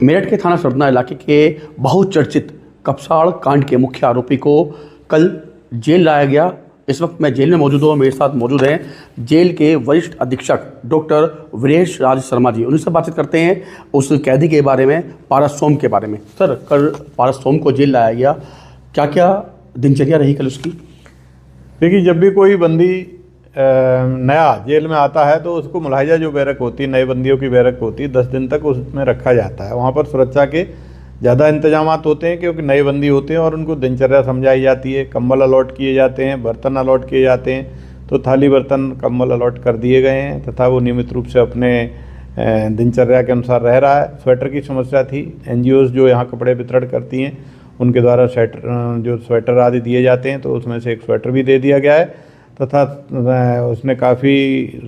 मेरठ के थाना सरदना इलाके के बहुचर्चित कपसाड़ कांड के मुख्य आरोपी को कल जेल लाया गया। इस वक्त मैं जेल में मौजूद हूँ। मेरे साथ मौजूद हैं जेल के वरिष्ठ अधीक्षक डॉक्टर वीरेश राज शर्मा जी। उनसे बातचीत करते हैं उस कैदी के बारे में, पारस सोम के बारे में। सर, कल पारस सोम को जेल लाया गया, क्या क्या दिनचर्या रही कल उसकी? देखिए, जब भी कोई बंदी नया जेल में आता है तो उसको मुलाहिजा जो बैरक होती है, नए बंदियों की बैरक होती है, 10 दिन तक उसमें रखा जाता है। वहाँ पर सुरक्षा के ज़्यादा इंतजाम होते हैं क्योंकि नए बंदी होते हैं और उनको दिनचर्या समझाई जाती है। कंबल अलॉट किए जाते हैं, बर्तन अलॉट किए जाते हैं, तो थाली बर्तन कंबल अलॉट कर दिए गए हैं तथा वो नियमित रूप से अपने दिनचर्या के अनुसार रह रहा है। स्वेटर की समस्या थी, NGOs जो यहाँ कपड़े वितरण करती हैं उनके द्वारा स्वेटर आदि दिए जाते हैं, तो उसमें से एक स्वेटर भी दे दिया गया है तथा उसने काफ़ी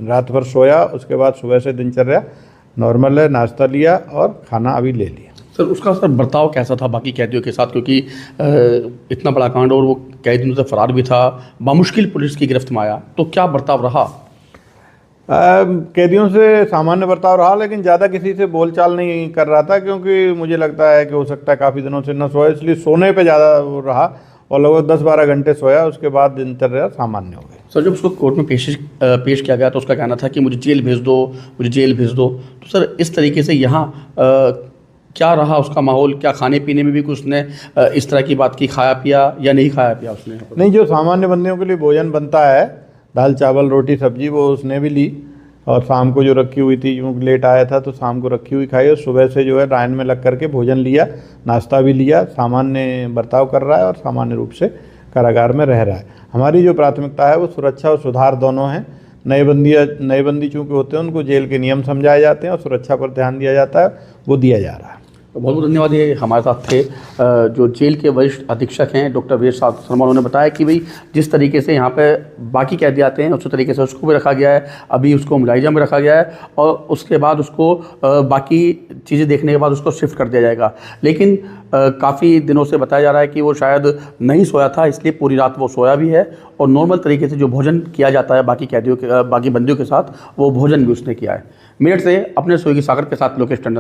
रात भर सोया। उसके बाद सुबह से दिनचर्या नॉर्मल है, नाश्ता लिया और खाना अभी ले लिया। सर, उसका बर्ताव कैसा था बाकी कैदियों के साथ, क्योंकि इतना बड़ा कांड और वो कैदियों से फरार भी था, बामुश्किल पुलिस की गिरफ्त में आया, तो क्या बर्ताव रहा? कैदियों से सामान्य बर्ताव रहा, लेकिन ज़्यादा किसी से बोलचाल नहीं कर रहा था क्योंकि मुझे लगता है कि हो सकता है काफ़ी दिनों से न सोया, इसलिए सोने पे ज़्यादा वो रहा और लगभग 10-12 घंटे सोया। उसके बाद दिनचर्या सामान्य हो गई। सर, जब उसको कोर्ट में पेश किया गया तो उसका कहना था कि मुझे जेल भेज दो, मुझे जेल भेज दो। तो सर, इस तरीके से यहाँ क्या रहा उसका माहौल? क्या खाने पीने में भी कुछ उसने इस तरह की बात की, खाया पिया या नहीं खाया पिया उसने? नहीं, जो सामान्य बंदियों के लिए भोजन बनता है, दाल चावल रोटी सब्जी, वो उसने भी ली और शाम को जो रखी हुई थी, क्योंकि लेट आया था तो शाम को रखी हुई खाई और सुबह से जो है लाइन में लग करके भोजन लिया, नाश्ता भी लिया। सामान्य बर्ताव कर रहा है और सामान्य रूप से कारागार में रह रहा है। हमारी जो प्राथमिकता है वो सुरक्षा और सुधार दोनों हैं। नए बंदी चूँकि होते हैं उनको जेल के नियम समझाए जाते हैं और सुरक्षा पर ध्यान दिया जाता है, वो दिया जा रहा है। तो बहुत बहुत धन्यवाद। ये हमारे साथ थे जो जेल के वरिष्ठ अधीक्षक हैं डॉक्टर वीरेश राज शर्मा। उन्होंने बताया कि भाई जिस तरीके से यहाँ पे बाकी कैदी आते हैं उसी तरीके से उसको भी रखा गया है। अभी उसको मुलाहिजा में रखा गया है और उसके बाद उसको बाकी चीज़ें देखने के बाद उसको शिफ्ट कर दिया जाएगा। लेकिन काफ़ी दिनों से बताया जा रहा है कि वो शायद नहीं सोया था, इसलिए पूरी रात वो सोया भी है और नॉर्मल तरीके से जो भोजन किया जाता है बाकी कैदियों के, बाकी बंदियों के साथ, वो भोजन भी उसने किया है। मेरठ से अपने सहयोगी सागर के साथ लोकेश टंडन।